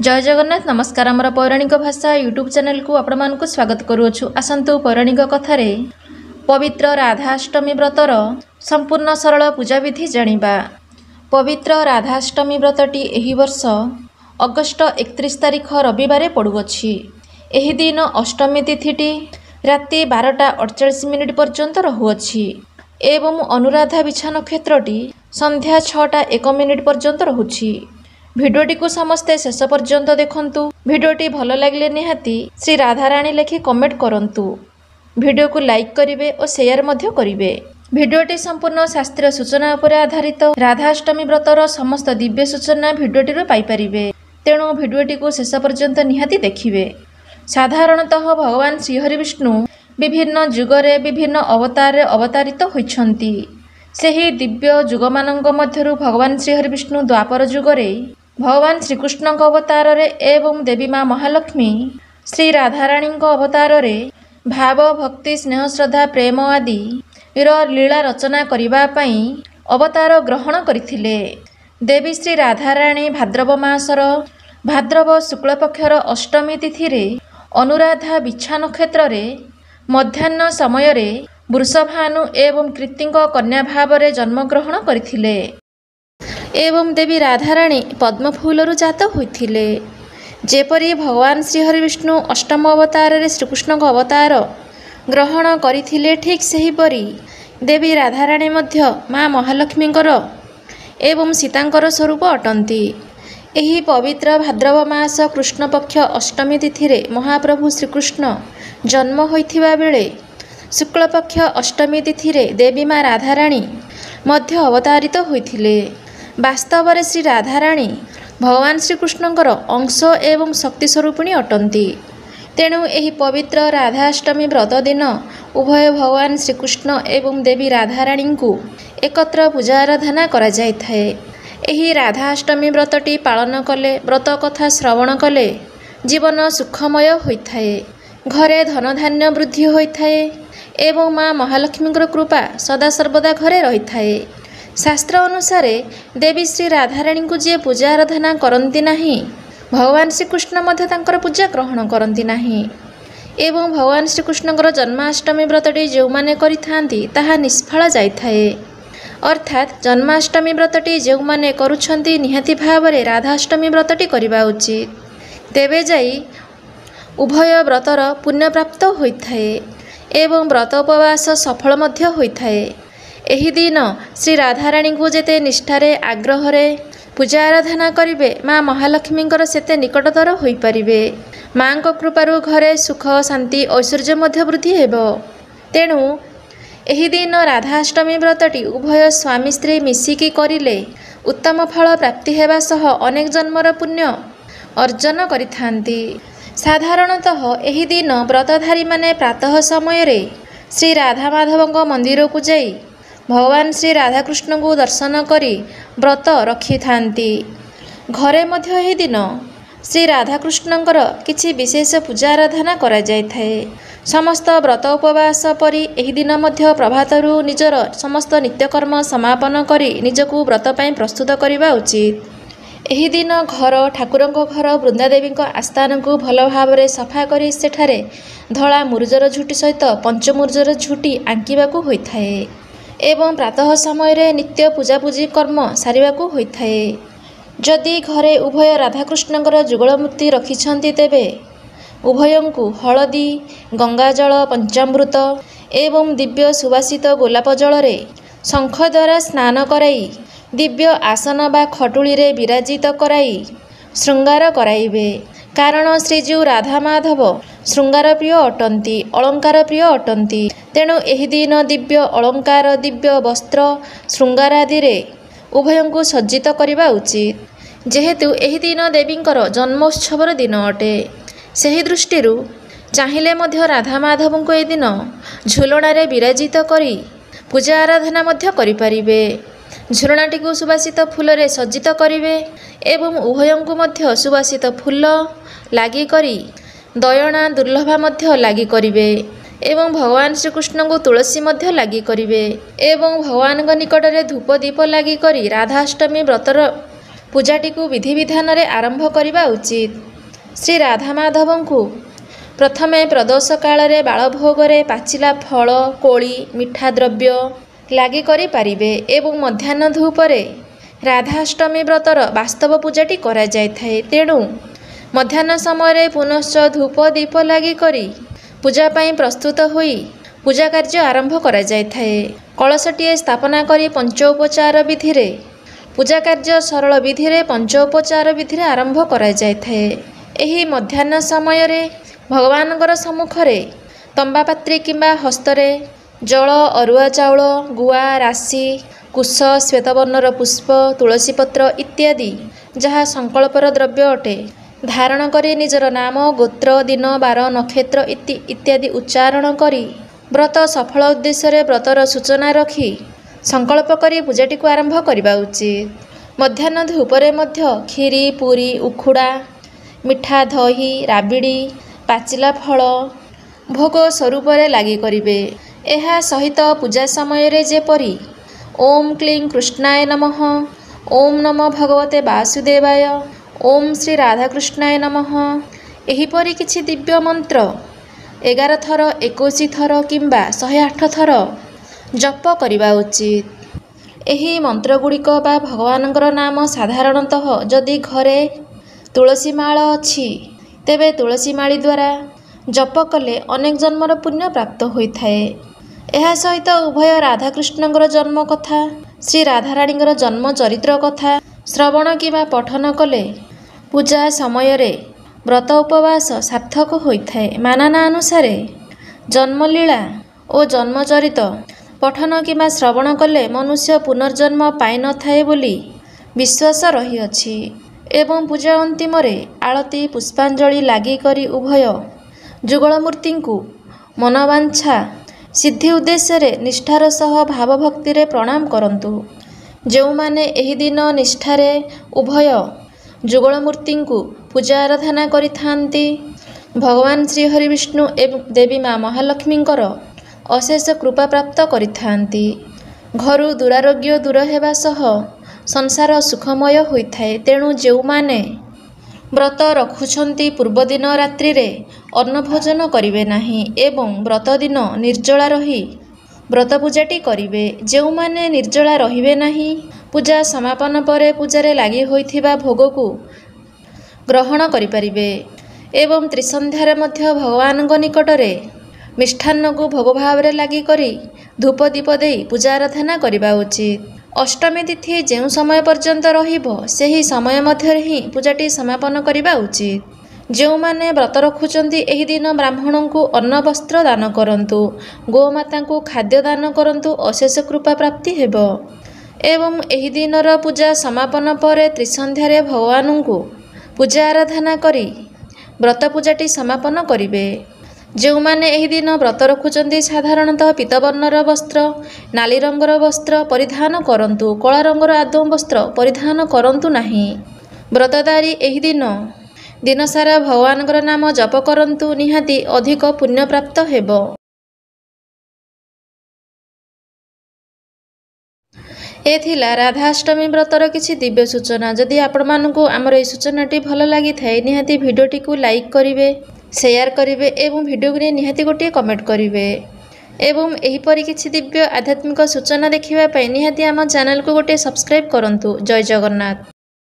जय जगन्नाथ नमस्कार आमर पौराणिक भाषा यूट्यूब चैनल को आपण मानक स्वागत करुछु। आसंतु पौराणिक कथारे पवित्र राधाष्टमी व्रतर संपूर्ण सरल पूजा विधि जानिबा। पवित्र राधाष्टमी व्रतटी एही वर्ष अगस्ट 31 तारिख रविवार पड़ुअछि। एही दिन अष्टमी तिथिटी राति 12:48 पर्यंत रहुअछि एवं अनुराधा बिछा नक्षत्रटी संध्या 6:01 पर्यंत रहुछि। भिडियोटी को समस्ते शेष पर्यंत देखंतु। भिडियोटी भल लगे निहाती श्री राधाराणी लेखि कमेंट करंतु। भिडियो को लाइक करिवे और शेयर मध्य करिवे। भिडियोटी संपूर्ण शास्त्रीय सूचना उपर आधारित। राधाष्टमी व्रतर समस्त दिव्य सूचना भिडियोटी रो पाई परिवे, तेणु भिडियोटी को शेष पर्यंत निहाती देखिवे। साधारणतः भगवान श्रीहरि विष्णु विभिन्न जुगरे विभिन्न अवतार अवतारित होइछंती। सेही दिव्य जुगमानंग मध्यरु भगवान श्रीहरि विष्णु द्वापर जुगरे भगवान श्रीकृष्ण अवतार एवं देवी माँ महालक्ष्मी श्री राधाराणी अवतार भाव भक्ति स्नेह श्रद्धा प्रेम आदि लीला रचना करने अवतार ग्रहण करथिले। देवी श्री राधाराणी भाद्रव मासर भाद्रव शुक्लपक्षर अष्टमी तिथि अनुराधा बिछा नक्षत्र मध्याह्न समय वृषभानु एवं कृतिंक कन्या भाव जन्मग्रहण करथिले एवं देवी राधाराणी पद्मफूलरु जात होइथिले। जेपरि भगवान श्रीहरि विष्णु अष्टम अवतार श्रीकृष्ण अवतार ग्रहण करथिले, ठीक सेहीपरि देवी राधाराणी मध्य माँ महालक्ष्मींकर एवं सीतांकर स्वरूप अटंती। एही पवित्र भाद्रव मास कृष्ण पक्ष अष्टमी तिथि महाप्रभु श्रीकृष्ण जन्म होइथिबा बेले शुक्लपक्ष अष्टमी तिथि देवी माँ राधाराणी मध्य अवतारित होइथिले। वास्तव में श्री राधाराणी भगवान श्रीकृष्णଙ୍କର अंश एवं शक्ति स्वरूपिणी अटंती। तेणु एही पवित्र राधाष्टमी व्रत दिन उभय भगवान श्रीकृष्ण एवं देवी राधाराणी को एकत्र पूजा आराधना करा जायथाए। एही राधाष्टमी व्रतटी पालन कले, व्रत कथा श्रवण कले जीवन सुखमय होइथाए, घरे धन धान्य वृद्धि होइथाए एवं माँ महालक्ष्मी कृपा सदा सर्वदा घरे रही। शास्त्र अनुसार देवी श्री राधाराणी को जी पूजा आराधना करती नहीं, भगवान श्रीकृष्ण मध्य तांकर पूजा ग्रहण करती नहीं एवं भगवान श्रीकृष्णଙ୍କର जन्माष्टमी व्रतटी जो माने करिथांती ताहा निष्फल जाइथाए। अर्थात जन्माष्टमी व्रतटी जो माने करुछंती निहाती भावरे राधाष्टमी व्रतटी करिबा उचित, तेबे जाई उभय व्रतर पुण्य प्राप्त होइथाए एवं व्रत उपवास सफल मध्य होइथाए। एही दिन श्री राधाराणी को जेते निष्ठारे आग्रहरे पूजा आराधना करिवे माँ महालक्ष्मींकर सेते निकटतर होई परिवे। माँ को कृपारु घरे सुख शांति ऐश्वर्य मध्य वृद्धि हेबो। तेणु एही दिन राधाष्टमी व्रतटी उभय स्वामी स्त्री मिसिकी करिले उत्तम फल प्राप्ति हेबा सह अनेक जन्मर पुण्य अर्जन करिथांती। साधारणतः एही दिन व्रतधारी माने प्रातः समय रे श्री राधा माधव मंदिर को जाई भगवान श्री राधाकृष्ण को दर्शन करी व्रत रखि थांती। घरे मध्य एही दिन श्री राधाकृष्णंकर किछि विशेष पूजा आराधना करा जायथाए। समस्त व्रत उपवास परि एही दिन मध्य प्रभातरु निजर समस्त नित्यकर्म समापन करी निजकु व्रत पई प्रस्तुत करिबा उचित। एही दिन घर ठाकुरंक घर वृंदादेवी आस्थान को भल भाव सफा करी सेठारे धला मुरुजर झुटी सहित पंचमुरुजर झुटी आंकिबाकू होइथाए एवं प्रातः समय नित्य पूजापूजी कर्म सारिबाकू होइथाए। जदि घरे उभय राधाकृष्णଙ୍କର जुगल मूर्ति रखिछंती तेबे उभयंकु हलदी गंगाजल पंचामृत एवं दिव्य सुवासित गोलाप जल शंख द्वारा स्नान कराई दिव्य आसन बा खटुली रे विराजित कराई श्रृंगार कराइबे। कारण श्रीजीव राधा माधव श्रृंगार प्रिय अटंती, अलंकार प्रिय अटंती। तेणु एही दिन दिव्य अलंकार दिव्य वस्त्र श्रृंगार आदि उभयंकु सज्जित करिबा उचित। जेहेतु एही दिन देवींकर जन्मोत्सवर दिन अटे, सेही दृष्टिरु चाहिले मध्य राधा माधव को ए दिन झुलणारे विराजित करी पूजा आराधना मध्य करि परिबे। झुलणाटी को सुवासित फूल रे सज्जित करिवे एवं उभयंकु मध्य सुवासित फूल लागी करी दयना दुर्लभा मध्य लागी करिवे एवं भगवान श्रीकृष्ण को तुलसी मध्य लागी करिवे एवं भगवान निकट में धूप दीप लागी करी राधाष्टमी व्रतर ପୂଜାଟିକୁ ବିଧିବିଧାନରେ ଆରମ୍ଭ କରିବା ଉଚିତ। ଶ୍ରୀ ରାଧାମାଧବଙ୍କୁ ପ୍ରଥମେ ପ୍ରଦୋଷ କାଳରେ ବାଳଭୋଗରେ ପାଚିଲା ଫଳ, କୋଳି, ମିଠା ଦ୍ରବ୍ୟ ଲାଗି କରିପାରିବେ ଏବଂ ମଧ୍ୟାହ୍ନ ଧୂପରେ ରାଧାଷ୍ଟମୀ ବ୍ରତର ବାସ୍ତବ ପୂଜାଟି କରାଯାଇଥାଏ। ତେଣୁ ମଧ୍ୟାହ୍ନ ସମୟରେ ପୁନଶ୍ଚ ଧୂପ ଦୀପ ଲାଗି କରି ପୂଜା ପାଇଁ ପ୍ରସ୍ତୁତ ହୋଇ ପୂଜା କାର୍ଯ୍ୟ ଆରମ୍ଭ କରାଯାଇଥାଏ। କଳସଟିଏ ସ୍ଥାପନା କରି ପଞ୍ଚୋପଚାର ବିଧିରେ ପୂଜା କାର୍ଯ୍ୟ ସରଳ ବିଧିରେ ପଞ୍ଚୋପଚାର ବିଧିରେ ଆରମ୍ଭ କରାଯାଇଥାଏ। ଏହି ମଧ୍ୟାହ୍ନ ସମୟରେ ଭଗବାନଙ୍କର ସମ୍ମୁଖରେ ତମ୍ବାପାତ୍ରୀ କିମ୍ବା ହସ୍ତରେ ଜଳ, ଅରୁଆ ଚାଉଳ, ଗୁଆ, ରାଶି, କୁଶ, ଶ୍ୱେତବର୍ଣ୍ଣର ପୁଷ୍ପ, ତୁଳସୀ ପତ୍ର ଇତ୍ୟାଦି ଯାହା ସଂକଳ୍ପର ଦ୍ରବ୍ୟ ଅଟେ ଧାରଣ କରି ନିଜର ନାମ, ଗୋତ୍ର, ଦିନ, ବାର, ନକ୍ଷତ୍ର ଇତ୍ୟାଦି ଉଚ୍ଚାରଣ କରି ବ୍ରତ ସଫଳ ଉଦ୍ଦେଶ୍ୟରେ ବ୍ରତର ସୂଚନା ରଖି ସଂକଳ୍ପ କରି ପୂଜାଟିକୁ ଆରମ୍ଭ କରିବା ଉଚିତ। ମଧ୍ୟାହ୍ନ ଧୂପରେ ମଧ୍ୟ କ୍ଷୀରି, ପୁରୀ, ଉଖୁଡ଼ା, ମିଠା ଦହି, ରାବିଡ଼ି, ପାଚିଲା ଫଳ ଭୋଗ ସ୍ୱରୂପରେ ଲାଗି କରିବେ। ଏହା ସହିତ ପୂଜା ସମୟରେ ଯେପରି ଓମ୍ କ୍ଲିଂ କୃଷ୍ଣାୟ ନମଃ, ଓମ୍ ନମୋ ଭଗବତେ ବାସୁଦେବାୟ, ଓମ୍ ଶ୍ରୀ ରାଧାକୃଷ୍ଣାୟ ନମଃ ଏହିପରି କିଛି ଦିବ୍ୟ ମନ୍ତ୍ର 11 ଥର, 21 ଥର କିମ୍ବା 108 ଥର ଜପ କରିବା ଉଚିତ। ଏହି ମନ୍ତ୍ରଗୁଡ଼ିକ ବା ଭଗବାନଙ୍କର ନାମ ସାଧାରଣତଃ ଯଦି ଘରେ ତୁଳସୀ ମାଳ ଅଛି ତେବେ ତୁଳସୀ ମାଳି ଦ୍ୱାରା ଜପ କଲେ ଅନେକ ଜନ୍ମର ପୁଣ୍ୟ ପ୍ରାପ୍ତ ହୋଇଥାଏ। ଏହା ସହିତ ଉଭୟ ରାଧାକୃଷ୍ଣଙ୍କର ଜନ୍ମ କଥା, ଶ୍ରୀ ରାଧାରାଣୀଙ୍କର ଜନ୍ମ ଚରିତ୍ର କଥା ଶ୍ରବଣ କିମ୍ବା ପଠନ କଲେ ପୂଜା ସମୟରେ ବ୍ରତ ଉପବାସ ସାର୍ଥକ ହୋଇଥାଏ। ମାନନା ଅନୁସାରେ ଜନ୍ମଲୀଳା ଓ ଜନ୍ମଚରିତ ପଠନ କିମ୍ବା ଶ୍ରବଣ କଲେ ମନୁଷ୍ୟ ପୁନର୍ଜନ୍ମ ପାଇନଥାଏ ବୋଲି ବିଶ୍ୱାସ ରହିଅଛି ଏବଂ ପୂଜା ଅନ୍ତିମରେ ଆଳତି ପୁଷ୍ପାଞ୍ଜଳି ଲାଗି କରି ଉଭୟ ଯୁଗଳମୂର୍ତ୍ତିଙ୍କୁ ମନବାଞ୍ଛା ସିଦ୍ଧି ଉଦ୍ଦେଶ୍ୟରେ ନିଷ୍ଠାର ସହ ଭାବଭକ୍ତିରେ ପ୍ରଣାମ କରନ୍ତୁ। ଯେଉଁମାନେ ଏହି ଦିନ ନିଷ୍ଠାରେ ଉଭୟ ଯୁଗଳମୂର୍ତ୍ତିଙ୍କୁ ପୂଜା ଆରାଧନା କରିଥାନ୍ତି ଭଗବାନ ଶ୍ରୀହରି ବିଷ୍ଣୁ ଏବଂ ଦେବୀ ମା ମହାଲକ୍ଷ୍ମୀଙ୍କର ଅଶେଷ କୃପା ପ୍ରାପ୍ତ କରିଥାନ୍ତି। ଘରୁ ଦୁରାରୋଗ୍ୟ ଦୂର ହେବା ସହ ସଂସାର ସୁଖମୟ ହୋଇଥାଏ। ତେଣୁ ଯେଉଁମାନେ ବ୍ରତ ରଖୁଛନ୍ତି ପୂର୍ବଦିନ ରାତ୍ରିରେ ଅନ୍ନ ଭୋଜନ କରିବେ ନାହିଁ ଏବଂ ବ୍ରତ ଦିନ ନିର୍ଜଳା ରହି ବ୍ରତ ପୂଜାଟି କରିବେ। ଯେଉଁମାନେ ନିର୍ଜଳା ରହିବେ ନାହିଁ ପୂଜା ସମାପନ ପରେ ପୂଜାରେ ଲାଗି ହୋଇଥିବା ଭୋଗକୁ ଗ୍ରହଣ କରିପାରିବେ ଏବଂ ତ୍ରିସନ୍ଧ୍ୟାରେ ମଧ୍ୟ ଭଗବାନଙ୍କ ନିକଟରେ ମିଷ୍ଟାନ୍ନକୁ ଭୋଗ ଭାବରେ ଲାଗି କରି ଧୂପ ଦୀପ ଦେଇ ପୂଜା ଆରାଧନା କରିବା ଉଚିତ। ଅଷ୍ଟମୀ ତିଥି ଯେଉଁ ସମୟ ପର୍ଯ୍ୟନ୍ତ ରହିବ ସେହି ସମୟ ମଧ୍ୟରେ ହିଁ ପୂଜାଟି ସମାପନ କରିବା ଉଚିତ। ଯେଉଁମାନେ ବ୍ରତ ରଖୁଛନ୍ତି ଏହି ଦିନ ବ୍ରାହ୍ମଣଙ୍କୁ ଅନ୍ନ ବସ୍ତ୍ର ଦାନ କରନ୍ତୁ, ଗୋମାତାଙ୍କୁ ଖାଦ୍ୟ ଦାନ କରନ୍ତୁ, ଅଶେଷ କୃପା ପ୍ରାପ୍ତି ହେବ ଏବଂ ଏହି ଦିନର ପୂଜା ସମାପନ ପରେ ତ୍ରିସନ୍ଧ୍ୟାରେ ଭଗବାନଙ୍କୁ ପୂଜା ଆରାଧନା କରି ବ୍ରତ ପୂଜାଟି ସମାପନ କରିବେ। ଯେଉଁମାନେ ଏହି ଦିନ ବ୍ରତ ରଖୁଛନ୍ତି ସାଧାରଣତଃ ପୀତବର୍ଣ୍ଣର ବସ୍ତ୍ର, ନାଲି ରଙ୍ଗର ବସ୍ତ୍ର ପରିଧାନ କରନ୍ତୁ, କଳା ରଙ୍ଗର ଆଦୌ ବସ୍ତ୍ର ପରିଧାନ କରନ୍ତୁ ନାହିଁ। ବ୍ରତଧାରୀ ଏହି ଦିନସାରା ଭଗବାନଙ୍କର ନାମ ଜପ କରନ୍ତୁ, ନିହାତି ଅଧିକ ପୁଣ୍ୟପ୍ରାପ୍ତ ହେବ। ଏ ଥିଲା ରାଧାଷ୍ଟମୀ ବ୍ରତର କିଛି ଦିବ୍ୟ ସୂଚନା। ଯଦି ଆପଣମାନଙ୍କୁ ଆମର ଏହି ସୂଚନାଟି ଭଲ ଲାଗିଥାଏ ନିହାତି ଭିଡ଼ିଓଟିକୁ ଲାଇକ୍ କରିବେ, ସେୟାର କରିବେ ଏବଂ ଭିଡ଼ିଓକୁ ନେଇ ନିହାତି ଗୋଟିଏ କମେଣ୍ଟ କରିବେ ଏବଂ ଏହିପରି କିଛି ଦିବ୍ୟ ଆଧ୍ୟାତ୍ମିକ ସୂଚନା ଦେଖିବା ପାଇଁ ନିହାତି ଆମ ଚ୍ୟାନେଲକୁ ଗୋଟିଏ ସବସ୍କ୍ରାଇବ୍ କରନ୍ତୁ। ଜୟ ଜଗନ୍ନାଥ।